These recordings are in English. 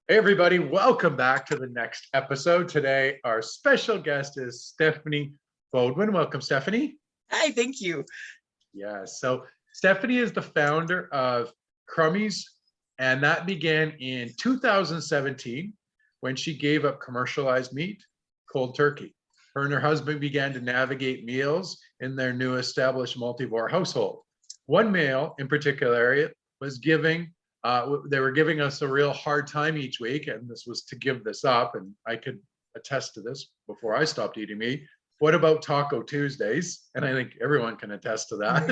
Hey everybody, welcome back to the next episode. Today, our special guest is Stephanie Baudhuin. Welcome, Stephanie. Hi, thank you. Yeah, so Stephanie is the founder of Crummies, and that began in 2017 when she gave up commercialized meat, cold turkey. Her and her husband began to navigate meals in their new established multivore household. One meal in particular was they were giving us a real hard time each week, and this was to give this up. And I could attest to this before I stopped eating meat. What about Taco Tuesdays? And I think everyone can attest to that.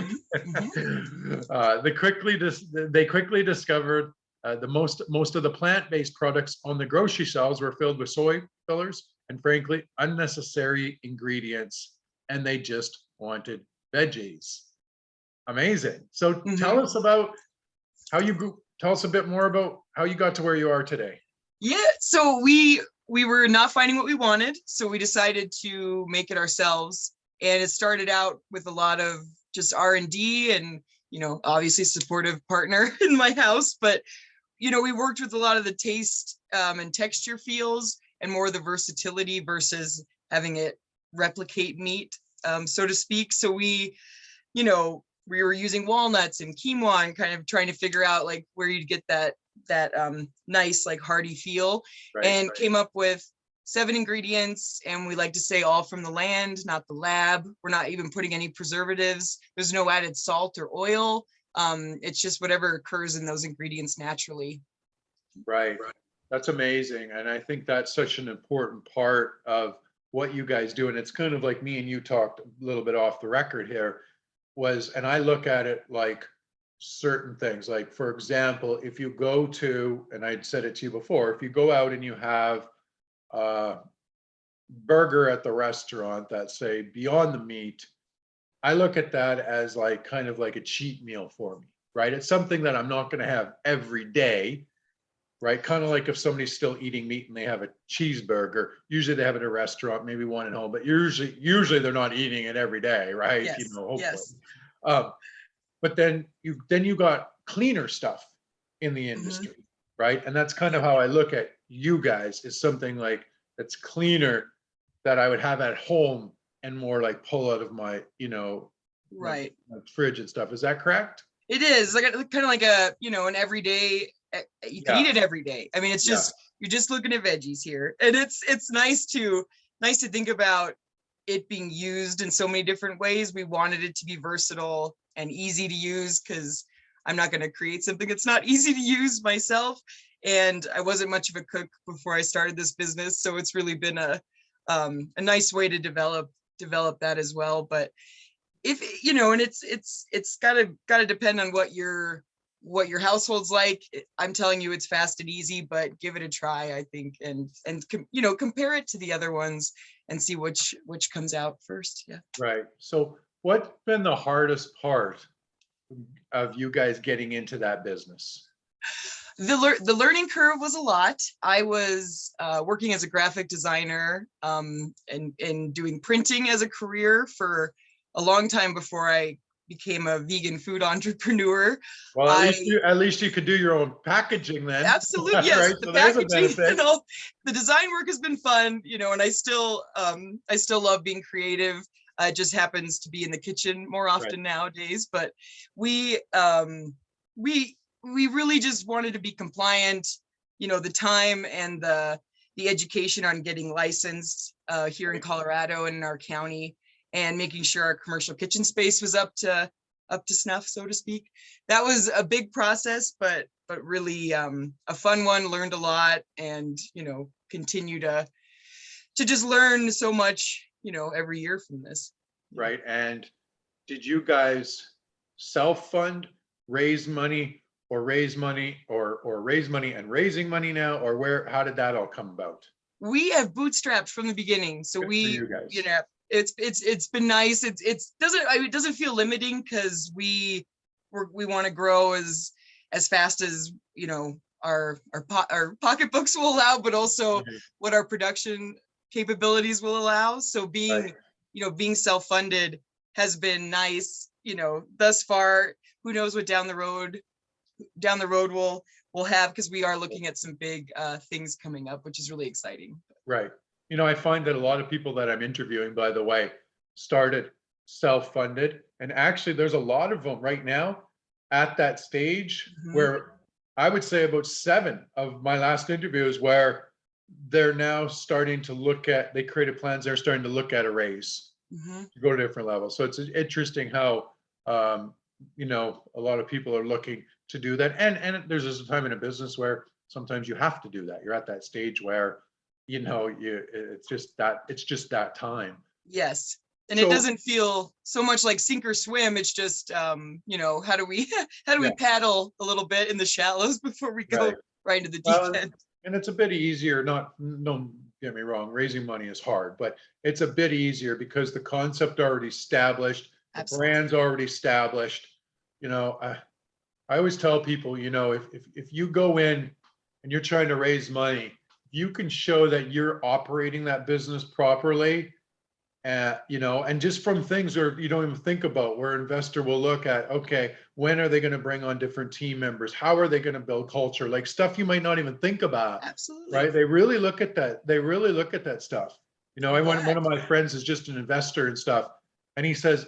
They quickly discovered most of the plant-based products on the grocery shelves were filled with soy fillers and, frankly, unnecessary ingredients, and they just wanted veggies. Amazing. So tell us about how you grew. Tell us a bit more about how you got to where you are today. Yeah, so we were not finding what we wanted, so we decided to make it ourselves. And it started out with a lot of just R&D and, obviously supportive partner in my house. But, we worked with a lot of the taste and texture feels and more of the versatility versus having it replicate meat, so to speak. So we were using walnuts and quinoa and kind of trying to figure out like where you'd get that nice, like hearty feel, and came up with 7 ingredients. And we like to say all from the land, not the lab. We're not even putting any preservatives. There's no added salt or oil. It's just whatever occurs in those ingredients naturally. Right. That's amazing. And I think that's such an important part of what you guys do. And it's kind of like me and you talked a little bit off the record here. And I look at it like certain things, like, for example, if you go to, and I'd said it to you before, if you go out and you have a burger at the restaurant that's, say, Beyond the Meat, I look at that as like kind of like a cheat meal for me, right? It's something that I'm not going to have every day, right? Kind of like if somebody's still eating meat and they have a cheeseburger, usually they have it at a restaurant, maybe one at home, but usually they're not eating it every day, right? Yes, Hopefully. yes. But then you got cleaner stuff in the industry, right? And that's kind of how I look at you guys, is something like that's cleaner that I would have at home and more like pull out of my, my fridge and stuff. Is that correct? It is like kind of like a, an everyday. You can eat it every day. I mean, it's just you're just looking at veggies here, and it's nice to think about it being used in so many different ways. We wanted it to be versatile and easy to use, because I'm not going to create something that's not easy to use myself. And I wasn't much of a cook before I started this business, so it's really been a nice way to develop that as well. But if and it's gotta depend on what your household's like. I'm telling you, it's fast and easy, but give it a try, I think, and compare it to the other ones and see which comes out first. Yeah. Right. So what's been the hardest part of you guys getting into that business? The learning curve was a lot. I was working as a graphic designer and doing printing as a career for a long time before I became a vegan food entrepreneur. Well, at least you could do your own packaging then. Absolutely, yes. Right? The packaging and all the design work has been fun, and I still love being creative. It just happens to be in the kitchen more often nowadays. But we really just wanted to be compliant. The time and the education on getting licensed here in Colorado and in our county, and making sure our commercial kitchen space was up to snuff, so to speak. That was a big process, but really a fun one. Learned a lot, and continue to just learn so much, every year from this. Right. And did you guys self-fund, raise money and raising money now, or how did that all come about? We have bootstrapped from the beginning, so it's been nice. It doesn't feel limiting, because we want to grow as fast as our pocketbooks will allow, but also what our production capabilities will allow. So being self-funded has been nice. Thus far, who knows what down the road down the road we'll have, because we are looking at some big things coming up, which is really exciting. Right. You know, I find that a lot of people that I'm interviewing, by the way, started self-funded, and actually there's a lot of them right now at that stage where I would say about 7 of my last interviews where they're now starting to look at, they created plans, they're starting to look at a raise to go to different levels. So it's interesting how, you know, a lot of people are looking to do that. And there's a time in a business where sometimes you have to do that. You're at that stage where, you know, it's just that time. Yes. And So, it doesn't feel so much like sink or swim. It's just, you know, how do we paddle a little bit in the shallows before we go right into the deep end? And it's a bit easier, don't get me wrong, raising money is hard, but it's a bit easier because the concept already established, the brand's already established. You know, I always tell people, you know, if you go in and you're trying to raise money, you can show that you're operating that business properly. You know, and just from things where you don't even think about, where investor will look at, okay, when are they going to bring on different team members? How are they going to build culture? Like stuff you might not even think about. Absolutely. Right? They really look at that. They really look at that stuff. You know, one of my friends is just an investor and stuff. And he says,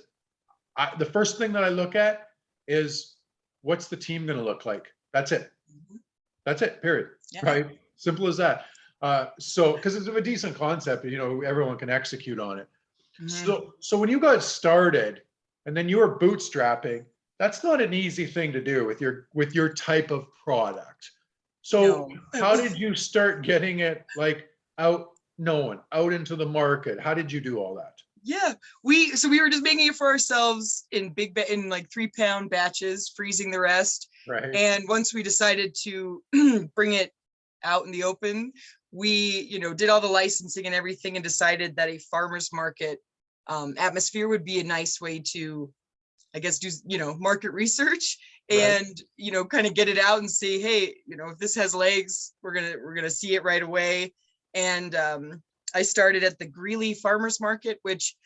the first thing that I look at is what's the team going to look like? That's it. That's it, period. Right? Simple as that. So, because it's a decent concept, you know, everyone can execute on it. So when you got started and then you were bootstrapping, that's not an easy thing to do with your type of product. So how did you start getting it like out into the market? How did you do all that? Yeah, we were just making it for ourselves in in like 3-pound batches, freezing the rest. Right. And once we decided to bring it out in the open, we, you know, did all the licensing and everything and decided that a farmer's market atmosphere would be a nice way to, I guess, do, you know, market research and, you know, kind of get it out and say, hey, you know, if this has legs, we're gonna see it right away. And I started at the Greeley Farmers Market, which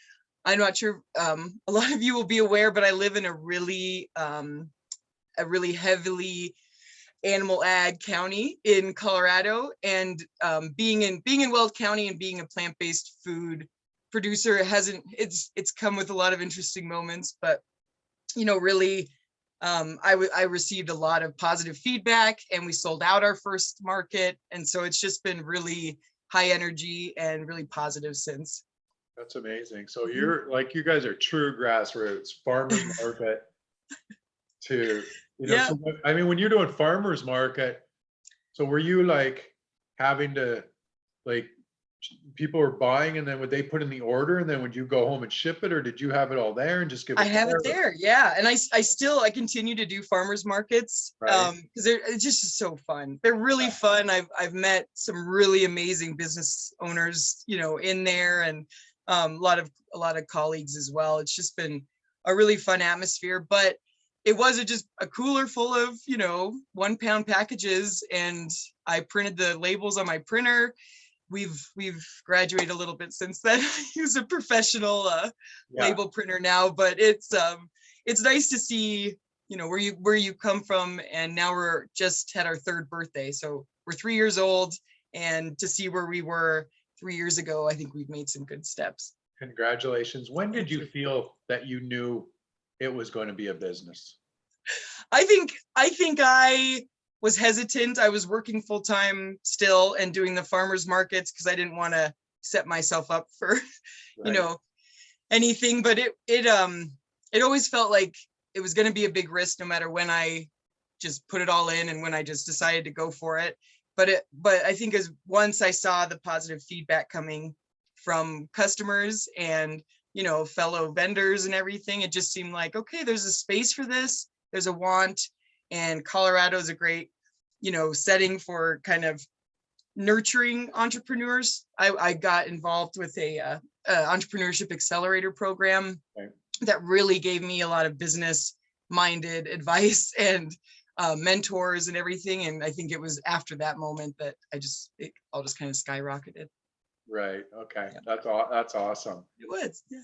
I'm not sure a lot of you will be aware, but I live in a really heavily animal ag county in Colorado, and being in Weld County and being a plant-based food producer, it's come with a lot of interesting moments, but you know, really I received a lot of positive feedback and we sold out our first market, and so it's just been really high energy and really positive since. That's amazing. So you're like, you guys are true grassroots farmers market to, you know, so, I mean, when you're doing farmers market, so were you like having to, like, people were buying and then would they put in the order and then would you go home and ship it, or did you have it all there and just give it? I have it there, yeah. And I continue to do farmers markets because it's just so fun. They're really fun. I've met some really amazing business owners, you know, in there, and a lot of colleagues as well. It's just been a really fun atmosphere, but it wasn't just a cooler full of, you know, 1-pound packages, and I printed the labels on my printer. We've graduated a little bit since then. I use a professional label printer now, but it's nice to see, you know, where you come from, and now we're just had our 3rd birthday, so we're 3 years old, and to see where we were 3 years ago, I think we've made some good steps. Congratulations. When did you feel that you knew it was going to be a business? I think I was hesitant. I was working full time still and doing the farmers markets because I didn't want to set myself up for, you know, anything. But it always felt like it was going to be a big risk no matter when I just put it all in and when I just decided to go for it. But I think as once I saw the positive feedback coming from customers and, you know, fellow vendors and everything, it just seemed like, okay, there's a space for this. There's a want, and Colorado is a great, you know, setting for kind of nurturing entrepreneurs. I got involved with a entrepreneurship accelerator program that really gave me a lot of business minded advice and mentors and everything. And I think it was after that moment that it all just kind of skyrocketed. Right. Okay. Yeah. That's awesome. It was. Yeah.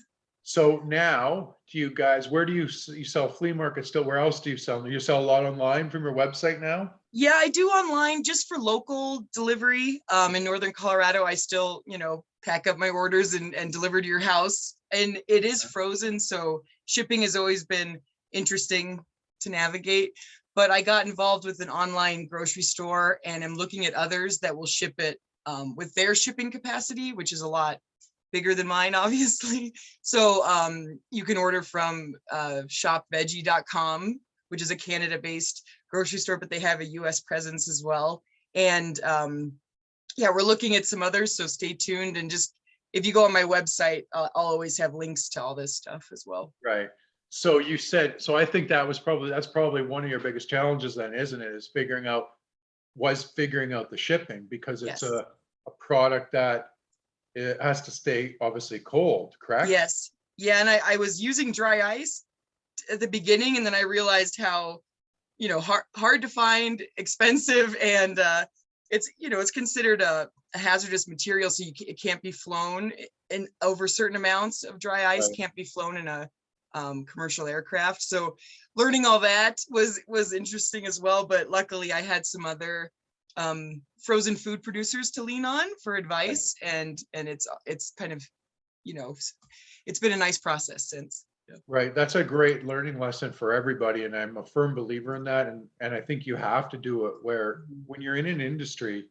So now, do you guys, where do you sell flea market still? Where else do you sell? Do you sell a lot online from your website now? Yeah, I do online just for local delivery. In Northern Colorado, I still, pack up my orders and deliver to your house. And it is frozen, so shipping has always been interesting to navigate. But I got involved with an online grocery store, and I'm looking at others that will ship it with their shipping capacity, which is a lot bigger than mine, obviously. So you can order from shopveggie.com, which is a Canada-based grocery store, but they have a US presence as well. And yeah, we're looking at some others, so stay tuned. And just, if you go on my website, I'll always have links to all this stuff as well. Right. So you said, so I think that's probably one of your biggest challenges then, isn't it? Is figuring out the shipping, because it's Yes. a product that it has to stay obviously cold, correct? Yes. Yeah. And I was using dry ice at the beginning, and then I realized how, hard to find, expensive, and it's considered a hazardous material, so it can't be flown in over certain amounts of dry ice. Right. Can't be flown in a commercial aircraft. So learning all that was interesting as well. But luckily, I had some other frozen food producers to lean on for advice, and it's kind of, it's been a nice process since. Yeah. Right. That's a great learning lesson for everybody. And I'm a firm believer in that. And I think you have to do it where when you're in an industry,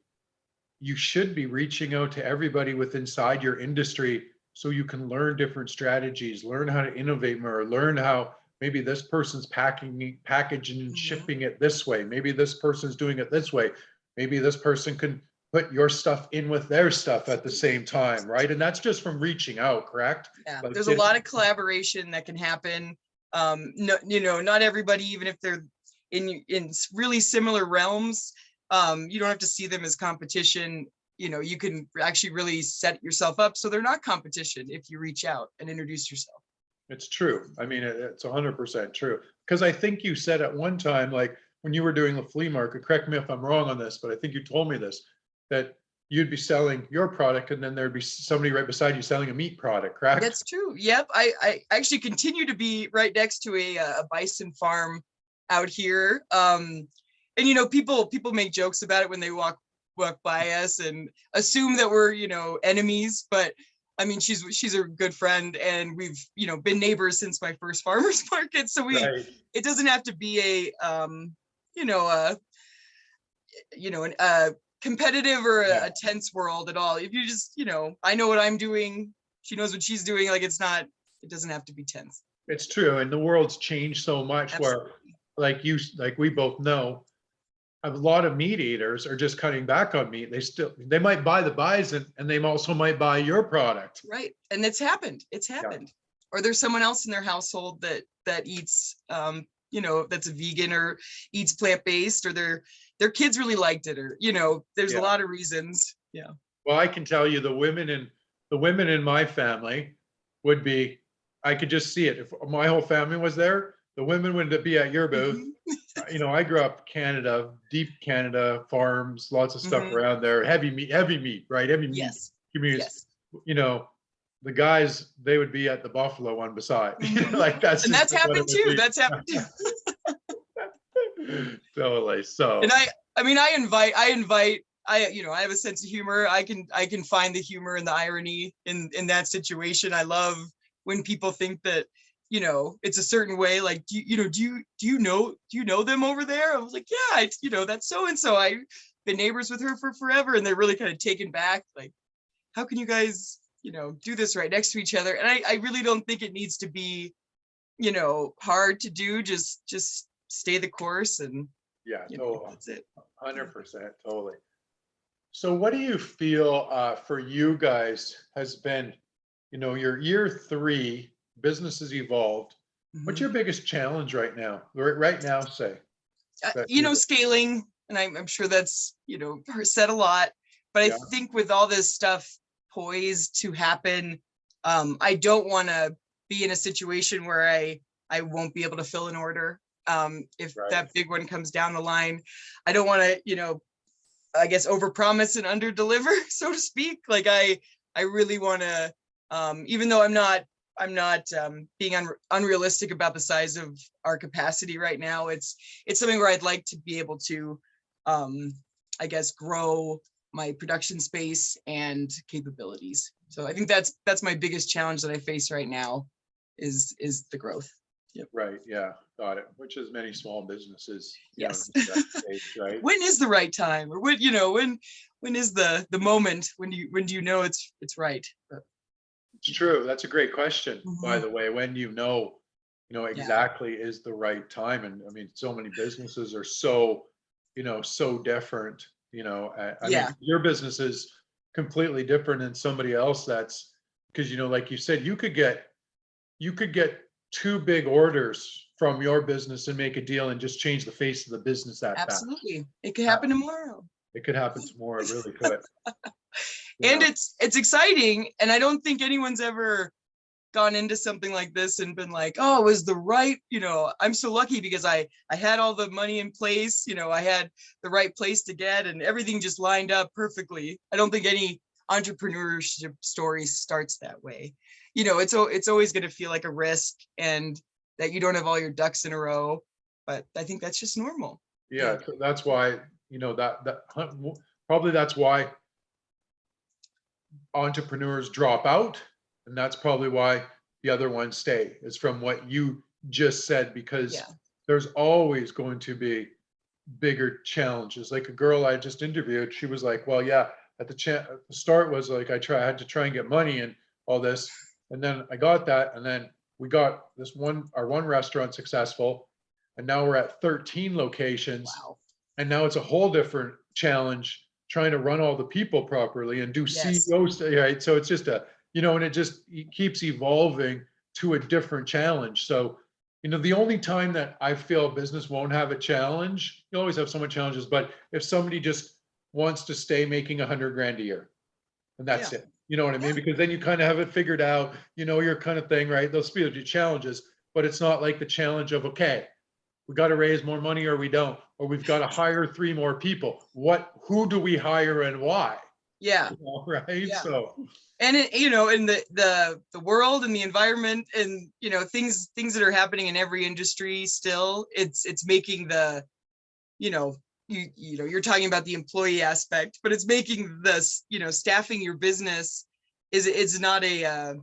you should be reaching out to everybody with inside your industry so you can learn different strategies, learn how to innovate more, learn how maybe this person's packaging and shipping it this way. Maybe this person's doing it this way. Maybe this person can put your stuff in with their stuff at the same time, right? And that's just from reaching out, correct? Yeah, Like there's a lot of collaboration that can happen. No, not everybody, even if they're in really similar realms, you don't have to see them as competition. You can actually really set yourself up so they're not competition if you reach out and introduce yourself. It's true. I mean, it's 100% true. Because I think you said at one time, like when you were doing the flea market, correct me if I'm wrong on this, but I think you told me this, that you'd be selling your product and then there'd be somebody right beside you selling a meat product, correct? That's true. Yep. I actually continue to be right next to a bison farm out here. And people make jokes about it when they walk by us and assume that we're, enemies, but I mean, she's a good friend, and we've, been neighbors since my first farmer's market. So Right. it doesn't have to be a competitive or a tense world at all. If you just, I know what I'm doing, she knows what she's doing. Like, it doesn't have to be tense. It's true. And the world's changed so much. Absolutely. Where like we both know, a lot of meat eaters are just cutting back on meat. They might buy the bison and they also might buy your product. Right. And it's happened. Yeah. Or there's someone else in their household that eats, that's a vegan or eats plant-based, or their kids really liked it, or, there's a lot of reasons. Yeah. Well, I can tell you the women in my family would be, I could just see it. If my whole family was there, the women would be at your booth. I grew up Canada, deep Canada farms, lots of stuff around there, heavy meat, right? Heavy meat communities. Yes. The guys, they would be at the buffalo one beside. Like that's happened too. That's happened too. Totally. So. And I invite, I have a sense of humor. I can find the humor and the irony in that situation. I love when people think that, it's a certain way. Like, do you know them over there? I was like, yeah, that's so and so. I've been neighbors with her for forever, and they're really kind of taken back. Like, how can you guys, do this right next to each other? And I really don't think it needs to be, hard to do. Just stay the course, and totally. That's it. 100%, totally. So what do you feel for you guys has been, your year 3, business has evolved. What's your biggest challenge right now? Right now, say. Scaling, and I'm sure that's, said a lot, but I think with all this stuff poised to happen, I don't want to be in a situation where I won't be able to fill an order. If that big one comes down the line, I don't want to, I guess, overpromise and underdeliver, so to speak. Like I really want to, even though I'm not being unrealistic about the size of our capacity right now. It's something where I'd like to be able to, I guess, grow my production space and capabilities. So I think that's my biggest challenge that I face right now is the growth. Yep. Right. Yeah. Got it. Which is many small businesses. Yes. That stage, right. When is the right time, or when is the moment when do you know it's right? But, It's true. That's a great question, by Mhm. the way. When exactly is the right time. And I mean, so many businesses are so, so different, I mean, Yeah, your business is completely different than somebody else that's because, like you said, you could get two big orders from your business and make a deal and just change the face of the business that fast. absolutely. It could Uh, happen tomorrow. It could happen tomorrow. It really could. And Yeah. it's exciting. And I don't think anyone's ever gone into something like this and been like, oh, it was the right, I'm so lucky because I had all the money in place, I had the right place to get, and everything just lined up perfectly. I don't think any entrepreneurship story starts that way. It's always going to feel like a risk and that you don't have all your ducks in a row, but I think that's just normal. Yeah. So that's why, probably that's why entrepreneurs drop out. And that's probably why the other ones stay, is from what you just said, because Yeah. there's always going to be bigger challenges. Like a girl I just interviewed, she was like, well, yeah, at the start was like, I had to try and get money and all this. And then I got that. And then we got our one restaurant successful. And now we're at 13 locations. Wow. And now it's a whole different challenge trying to run all the people properly and do Yes. CEOs, right? So it's just and it keeps evolving to a different challenge. So, the only time that I feel business won't have a challenge, you always have so many challenges, but if somebody just wants to stay making 100 grand a year, and that's Yeah. it. You know what I mean? Yeah. Because then you kind of have it figured out, your kind of thing, right? Those be the challenges, but it's not like the challenge of, okay, we got to raise more money or we don't, or we've got to hire 3 more people. Who do we hire and why? Yeah. Right. Yeah. So, And in the world and the environment and things that are happening in every industry still, it's making the you're talking about the employee aspect, but it's making this staffing your business it's not a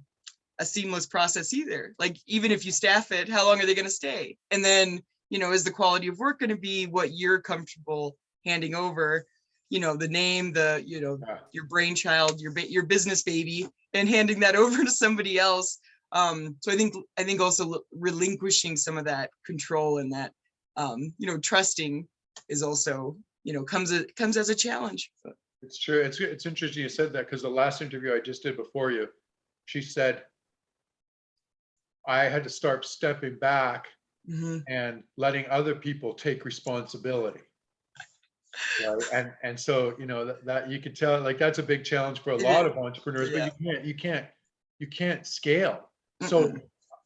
seamless process either. Like, even if you staff it, how long are they going to stay? And then is the quality of work going to be what you're comfortable handing over? The name, your brainchild, your business baby, and handing that over to somebody else. So I think also relinquishing some of that control and that trusting is also comes as a challenge. it's true. It's interesting you said that, because the last interview I just did before you, she said I had to start stepping back and letting other people take responsibility. Right. And so, that you could tell, like, that's a big challenge for a lot of entrepreneurs, but Yeah. you can't scale. So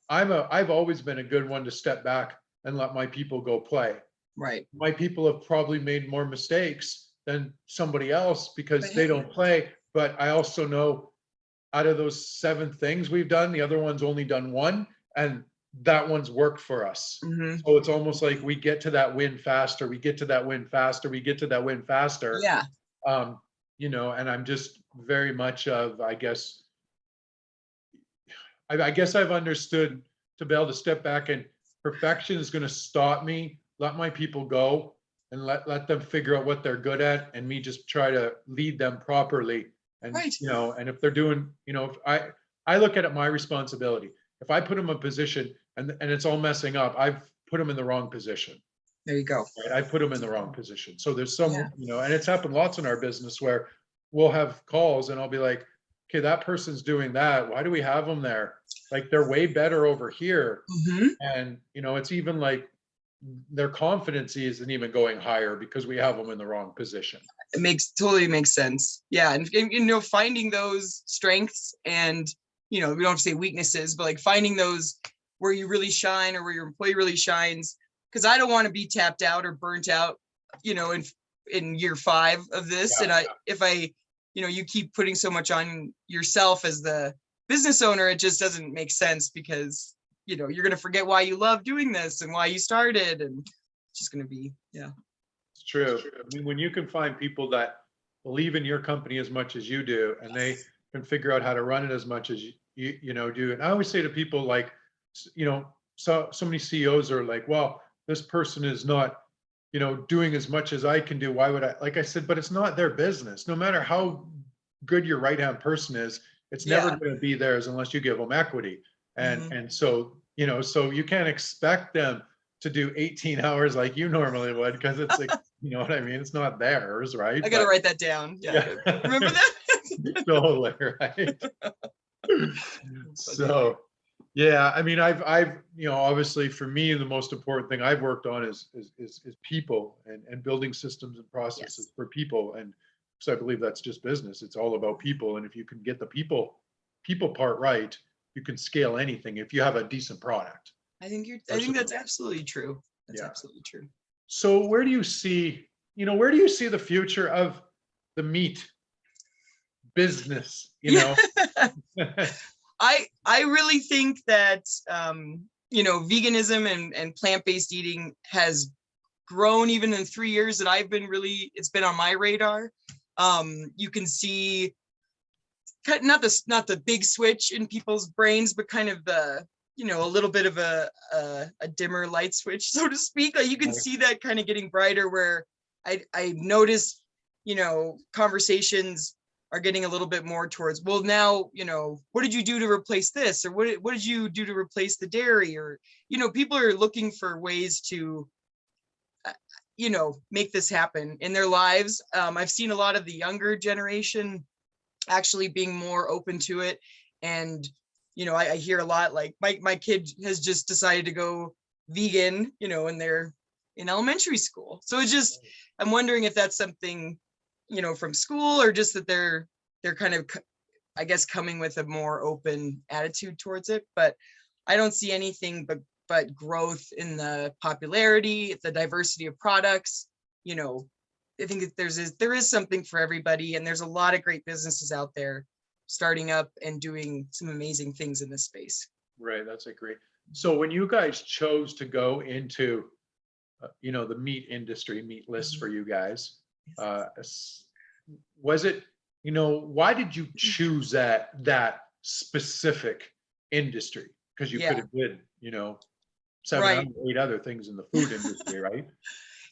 I've always been a good one to step back and let my people go play. Right. My people have probably made more mistakes than somebody else because But they hey. don't play. But I also know, out of those 7 things we've done, the other one's only done 1, and that one's worked for us. So it's almost like we get to that win faster. We get to that win faster. We get to that win faster. Yeah. And I'm just very much of, I guess I've understood to be able to step back, and perfection is going to stop me, let my people go, and let them figure out what they're good at, and me just try to lead them properly. And, Right. And if they're doing, if I look at it, my responsibility. If I put them in a position and it's all messing up, I've put them in the wrong position. There you go. Right? I put them in the wrong position. So there's some, Yeah. and it's happened lots in our business where we'll have calls and I'll be like, okay, that person's doing that. Why do we have them there? Like, they're way better over here. And, it's even like their confidence isn't even going higher because we have them in the wrong position. It totally makes sense. Yeah. And finding those strengths and, we don't have to say weaknesses, but like finding those where you really shine or where your employee really shines. Because I don't want to be tapped out or burnt out, in year 5 of this. Yeah. And if you keep putting so much on yourself as the business owner, it just doesn't make sense because, you know, you're going to forget why you love doing this and why you started. And it's just going to be, yeah. It's true. I mean, when you can find people that believe in your company as much as you do, and they can figure out how to run it as much as you know do. And I always say to people, like, you know, so many CEOs are like, well, this person is not, you know, doing as much as I can do. Why would I? Like I said, but it's not their business. No matter how good your right-hand person is, it's never Yeah. going to be theirs unless you give them equity. Mhm. And so, you know, so you can't expect them to do 18 hours like you normally would, because it's like, you know what I mean? It's not theirs, right? I got to But write that down. Yeah. yeah, Remember that? totally right. Funny. So, yeah, I mean, I've, you know, obviously for me, the most important thing I've worked on is people and building systems and processes Yes. for people. And so I believe that's just business. It's all about people. And if you can get the people part right, you can scale anything if you have a decent product. I think Personally. that's absolutely true. That's Yeah. absolutely true. So where do you see, you know, where do you see the future of the meat business, you know? I really think that you know, veganism and plant-based eating has grown even in 3 years that I've been really, it's been on my radar. You can see not the big switch in people's brains, but kind of the, you know, a little bit of a dimmer light switch, so to speak. Like you can see that kind of getting brighter, where I noticed, you know, conversations are getting a little bit more towards, well, now, you know, what did you do to replace this? Or what did you do to replace the dairy? Or, you know, people are looking for ways to, you know, make this happen in their lives. I've seen a lot of the younger generation actually being more open to it. And, you know, I hear a lot, like my kid has just decided to go vegan, you know, and they're in elementary school. So it's just, I'm wondering if that's something, you know, from school, or just that they're kind of, I guess, coming with a more open attitude towards it. But I don't see anything but growth in the popularity, the diversity of products. You know, I think that there is something for everybody, and there's a lot of great businesses out there starting up and doing some amazing things in this space. Right, that's a great. So when you guys chose to go into, you know, the meat industry, meatless for you guys, was it, you know, why did you choose that specific industry? Because you could Yeah, have did, you know, right. 8 other things in the food industry, right?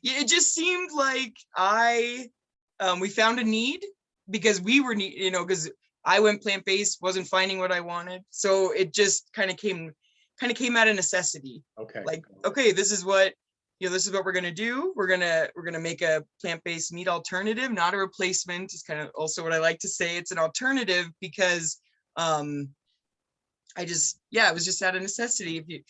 Yeah, it just seemed like we found a need, because we were, you know, because I went plant-based, wasn't finding what I wanted. So it just kind of came out of necessity. Okay. Like, okay, this is what, you know, this is what we're going to do. We're going to make a plant-based meat alternative, not a replacement. It's kind of also what I like to say. It's an alternative because it was just out of necessity. If you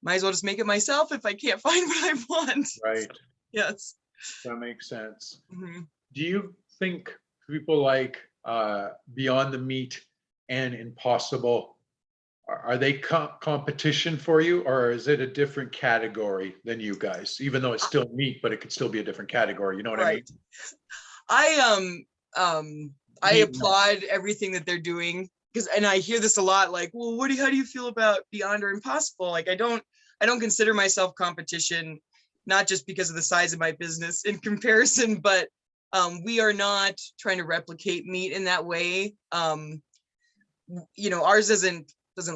might as well just make it myself if I can't find what I want. Right. Yes. That makes sense. Mm-hmm. Do you think people like Beyond the Meat and Impossible, are they competition for you, or is it a different category than you guys? Even though it's still meat, but it could still be a different category. You know what I mean? Right. I Meat. applaud everything that they're doing, because, and I hear this a lot, like, well, how do you feel about Beyond or Impossible? Like, I don't consider myself competition, not just because of the size of my business in comparison, but we are not trying to replicate meat in that way. You know, ours doesn't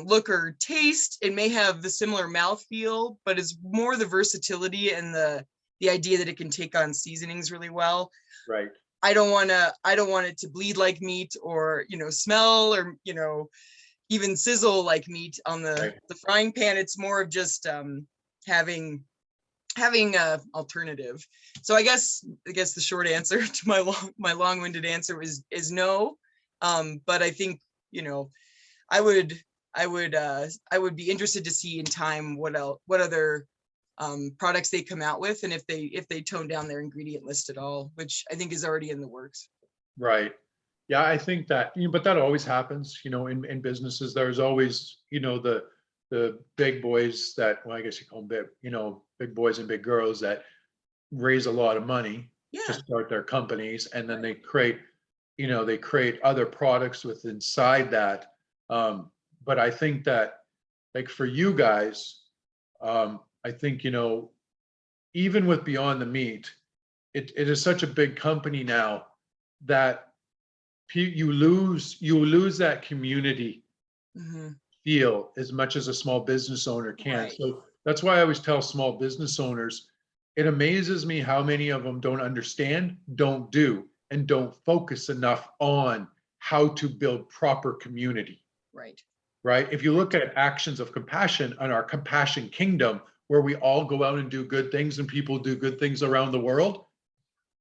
look or taste. It may have the similar mouthfeel, but it's more the versatility and the idea that it can take on seasonings really well. Right. I don't want it to bleed like meat, or, you know, smell, or, you know, even sizzle like meat on the frying pan. It's more of just having a alternative. So I guess the short answer to my long-winded answer is no. But I think, you know, I would be interested to see in time what other products they come out with, and if they tone down their ingredient list at all, which I think is already in the works. Right. Yeah, I think that, you know, but that always happens, you know, in businesses. There's always, you know, the big boys that, well, I guess you call them big, you know, big boys and big girls that raise a lot of money to start their companies, and then they create, you know, they create other products with inside that But I think that, like for you guys, I think, even with Beyond the Meat, it is such a big company now that you lose that community Mhm. feel as much as a small business owner can. Right. So that's why I always tell small business owners, it amazes me how many of them don't understand, don't do, and don't focus enough on how to build proper community. Right. Right? If you look at actions of compassion on our compassion kingdom, where we all go out and do good things and people do good things around the world,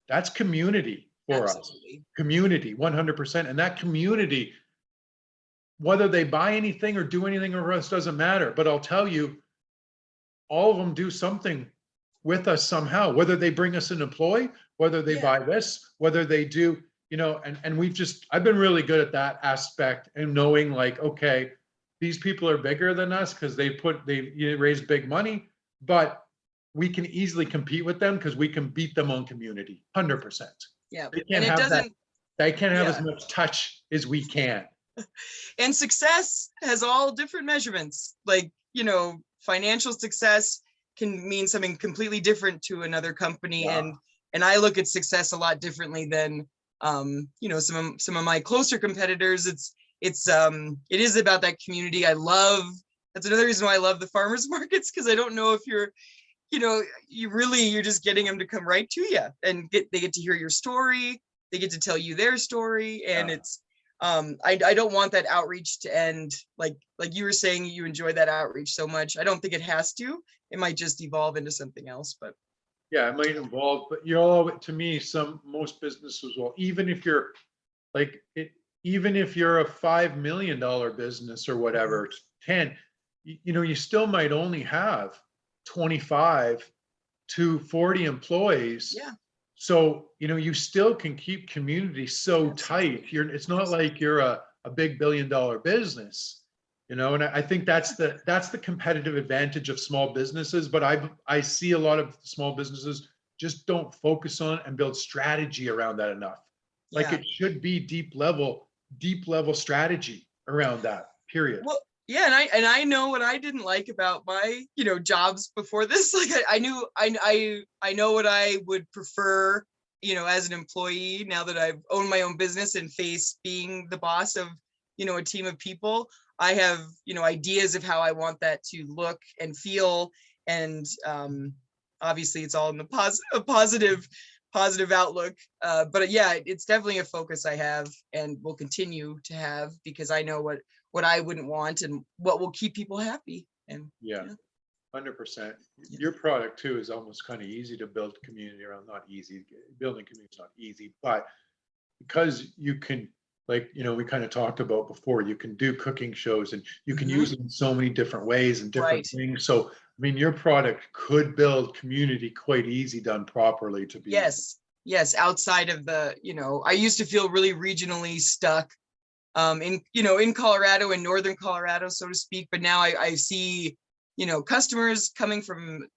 that's community for us. Absolutely. Community, 100%. And that community, whether they buy anything or do anything or us, doesn't matter. But I'll tell you, all of them do something with us somehow, whether they bring us an employee, whether they Yeah. buy this, whether they do, and I've been really good at that aspect and knowing like, okay, these people are bigger than us because they raise big money, but we can easily compete with them because we can beat them on community, 100%. Yeah. They And can't it have that. doesn't, They can't have as yeah. much touch as we can. And success has all different measurements. Like, financial success can mean something completely different to another company. Yeah. And I look at success a lot differently than, some of my closer competitors. It is about that community. That's another reason why I love the farmers markets, because I don't know if you're just getting them to come right to you and they get to hear your story. They get to tell you their story. And it's, I don't want that outreach to end. Like you were saying, you enjoy that outreach so much. I don't think it has to. It might just evolve into something else, but. Yeah, it might evolve, but to me, most businesses will, even if you're even if you're a $5 million business or whatever, 10, you still might only have 25 to 40 employees. Yeah. So, you still can keep community so tight. It's not like you're a big $1 billion business, and I think that's the competitive advantage of small businesses. But I see a lot of small businesses just don't focus on and build strategy around that enough. Like it should be deep level strategy around that, period. Well, yeah, and I know what I didn't like about my, jobs before this. Like I know what I would prefer, as an employee, now that I've owned my own business and face being the boss of, a team of people. I have, ideas of how I want that to look and feel. And obviously it's all in the positive outlook. But yeah, it's definitely a focus I have and will continue to have, because I know what I wouldn't want and what will keep people happy. And yeah. 100%. Your product too is almost kind of easy to build community around. Not easy, building community is not easy, but because you can, we kind of talked about before, you can do cooking shows and you can use it in so many different ways and different things. So, your product could build community quite easy done properly to be. Yes. Outside of the, I used to feel really regionally stuck in Colorado, in northern Colorado, so to speak. But now I see, customers coming from,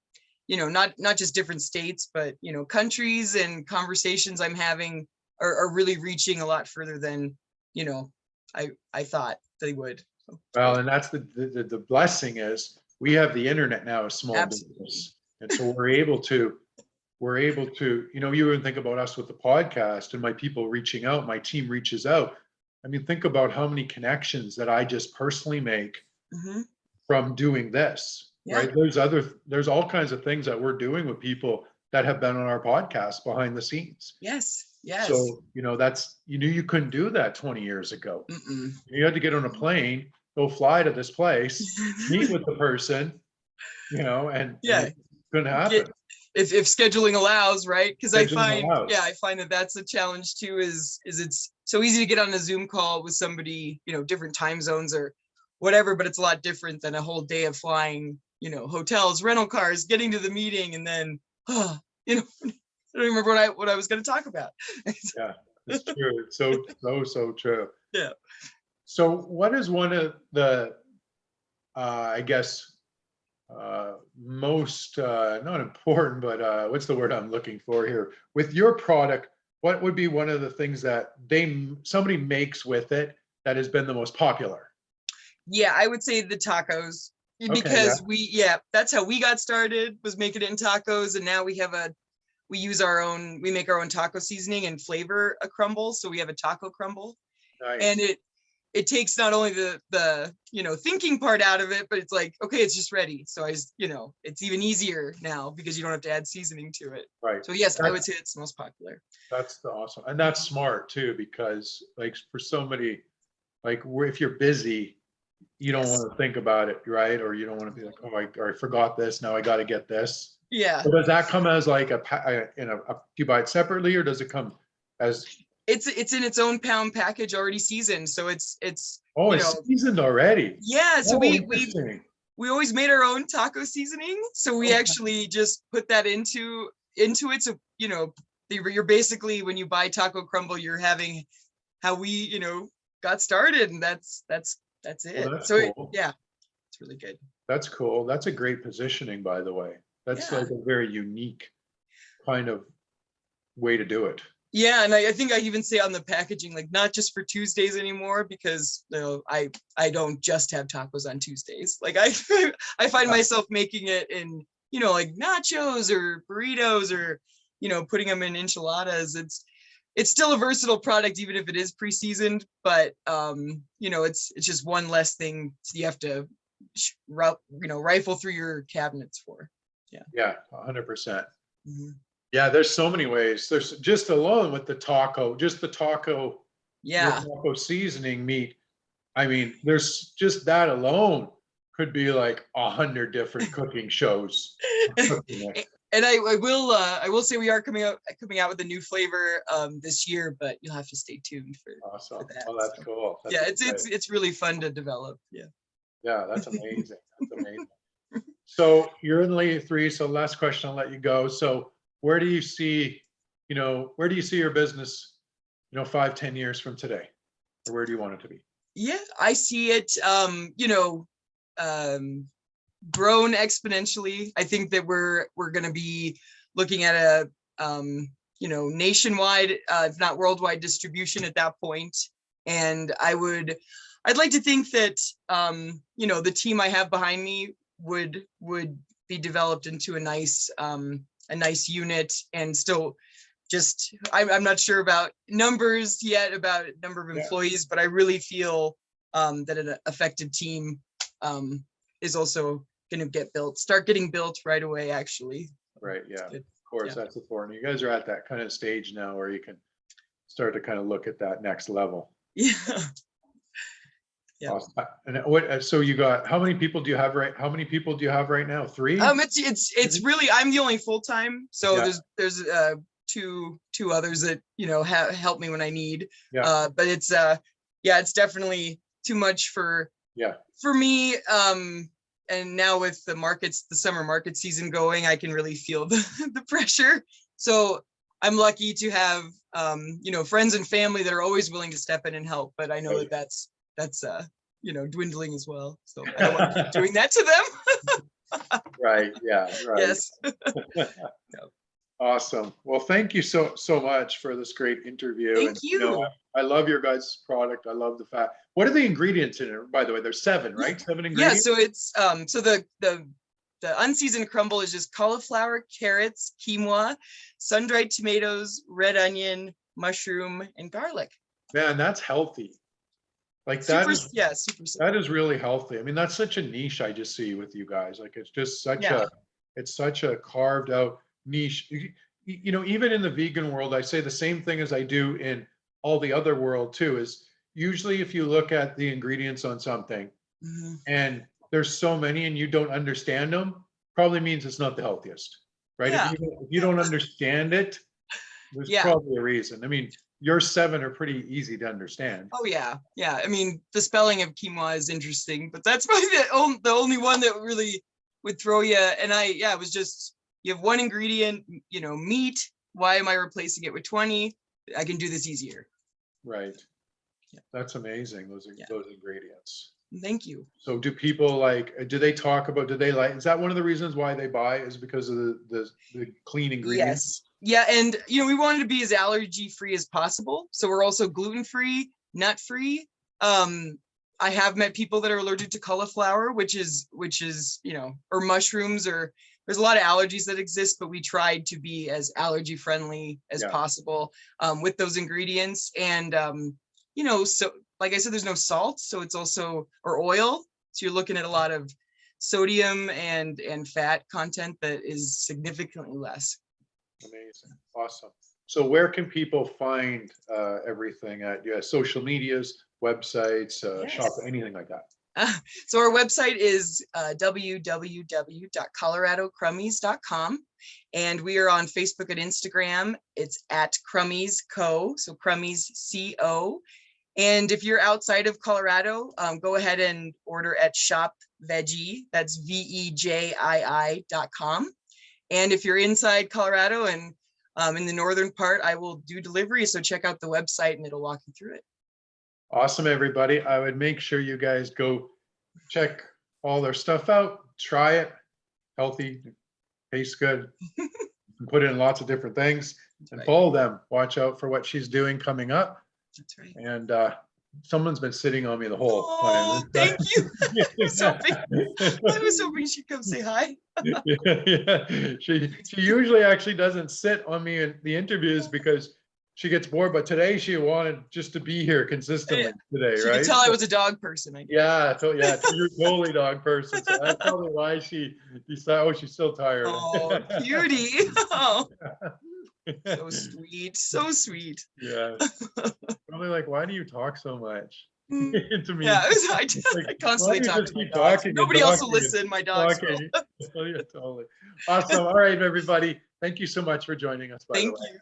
not just different states, but, countries, and conversations I'm having are really reaching a lot further than, I thought they would. Well, and that's the blessing is we have the internet now as small business. And so we're able to, you even think about us with the podcast and my people reaching out, my team reaches out. Think about how many connections that I just personally make from doing this, right? There's all kinds of things that we're doing with people that have been on our podcast behind the scenes. Yes. So, that's, you couldn't do that 20 years ago. You had to get on a plane, go fly to this place, meet with the person, and it couldn't happen. If scheduling allows, right? Because I find that that's a challenge too, is it's so easy to get on a Zoom call with somebody, different time zones or whatever, but it's a lot different than a whole day of flying, hotels, rental cars, getting to the meeting, and then, I don't remember what I was going to talk about. Yeah, it's true. It's so true. Yeah. So what is one of the, I guess, most not important, but what's the word I'm looking for here? With your product, what would be one of the things that somebody makes with it that has been the most popular? Yeah, I would say the tacos, Okay, because that's how we got started, was making it in tacos. And now we make our own taco seasoning and flavor a crumble. So we have a taco crumble. nice. And it takes not only the thinking part out of it, but it's like, okay, it's just ready. So it's even easier now because you don't have to add seasoning to it. Right. So yes, I would say it's the most popular. That's the awesome. And that's smart too, because like for so many, like if you're busy, you don't Yes. want to think about it, right? Or you don't want to be like, oh, I forgot this. Now I got to get this. Yeah. So does that come as like do you buy it separately, or does it come as? It's in its own pound package already seasoned. So it's Oh, it's seasoned already. Yeah. So Oh, we interesting. always made our own taco seasoning. So we actually just put that into it. So, you're basically, when you buy taco crumble, you're having how we, got started, and that's it. Well, that's So cool. it's really good. That's cool. That's a great positioning, by the way. That's like a very unique kind of way to do it. Yeah, and I think I even say on the packaging, like, not just for Tuesdays anymore, because I don't just have tacos on Tuesdays. Like I find myself making it in like nachos or burritos, or putting them in enchiladas. It's still a versatile product, even if it is pre-seasoned, but it's just one less thing you have to rifle through your cabinets for. Yeah, 100%. Mm-hmm. Yeah, there's so many ways. There's just alone with the taco seasoning meat. I mean, there's just that alone could be like 100 different cooking shows. And I will say we are coming out with a new flavor this year, but you'll have to stay tuned for that. Oh, that's cool. That's it's really fun to develop. Yeah, that's amazing. That's amazing. So you're in late 3. So last question, I'll let you go. So where do you see your business, 5-10 years from today? Or where do you want it to be? Yeah, I see it, grown exponentially. I think that we're going to be looking at a nationwide, if not worldwide, distribution at that point. And I'd like to think that the team I have behind me would be developed into a nice unit, and still just I'm not sure about numbers yet, about number of employees, but I really feel that an effective team is also going to start getting built right away, actually. Right. Yeah. Of course, that's important. You guys are at that kind of stage now where you can start to kind of look at that next level. Yeah. Awesome. And so you got, how many people do you have right now? 3? It's really, I'm the only full-time. So there's two others that, help me when I need. But it's definitely too much for me. And now with the summer market season going, I can really feel the pressure. So I'm lucky to have, friends and family that are always willing to step in and help. But I know that that's dwindling as well. So I don't want to keep doing that to them. Right. Yeah. Right. Yes. Awesome. Well, thank you so much for this great interview. Thank you. I love your guys' product. I love the fact. What are the ingredients in it? By the way, there's 7, right? 7 ingredients. Yeah. So it's so the unseasoned crumble is just cauliflower, carrots, quinoa, sun-dried tomatoes, red onion, mushroom, and garlic. Man, that's healthy. Like that is really healthy. I mean, that's such a niche I just see with you guys. Like it's just such a carved out niche. Even in the vegan world, I say the same thing as I do in all the other world too, is usually if you look at the ingredients on something and there's so many and you don't understand them, probably means it's not the healthiest, right? Yeah. If you don't understand it, there's probably a reason. I mean, your 7 are pretty easy to understand. Oh yeah. I mean, the spelling of quinoa is interesting, but that's probably the only one that really would throw you. And it was just, you have one ingredient, meat. Why am I replacing it with 20? I can do this easier. Right. That's amazing. Those ingredients. Thank you. So do people is that one of the reasons why they buy, is because of the clean ingredients? Yes. Yeah. And, we wanted to be as allergy free as possible. So we're also gluten free, nut free. I have met people that are allergic to cauliflower, which is, or mushrooms, or there's a lot of allergies that exist, but we tried to be as allergy friendly as possible with those ingredients. And, so like I said, there's no salt, so it's also, or oil. So you're looking at a lot of sodium and fat content that is significantly less. Amazing. Awesome. So where can people find everything at? You have social medias, websites, shop, anything like that? So our website is www.coloradocrummies.com, and we are on Facebook and Instagram. It's at Crummies Co. So Crummies CO. And if you're outside of Colorado, go ahead and order at Shop Veggie. That's VEJII.com. And if you're inside Colorado and in the northern part, I will do delivery. So check out the website and it'll walk you through it. Awesome, everybody. I would make sure you guys go check all their stuff out, try it. Healthy, tastes good. You can put it in lots of different things and follow them. Watch out for what she's doing coming up. That's right. And someone's been sitting on me the whole time. Thank you. I was Yeah. hoping she'd come say hi. Yeah. She usually actually doesn't sit on me in the interviews because she gets bored, but today she wanted just to be here consistently today, she right? could tell I was a dog person, I guess. Yeah, so you're a totally dog person. So that's probably why she decided, oh, she's still tired. Oh, cutie. Oh. So sweet, so sweet. Yeah. Probably like, why do you talk so much to me? Yeah, I constantly talk to my dogs. Nobody else will listen. My dogs will. Yeah, totally. Awesome. All right, everybody. Thank you so much for joining us. By the way. Thank you.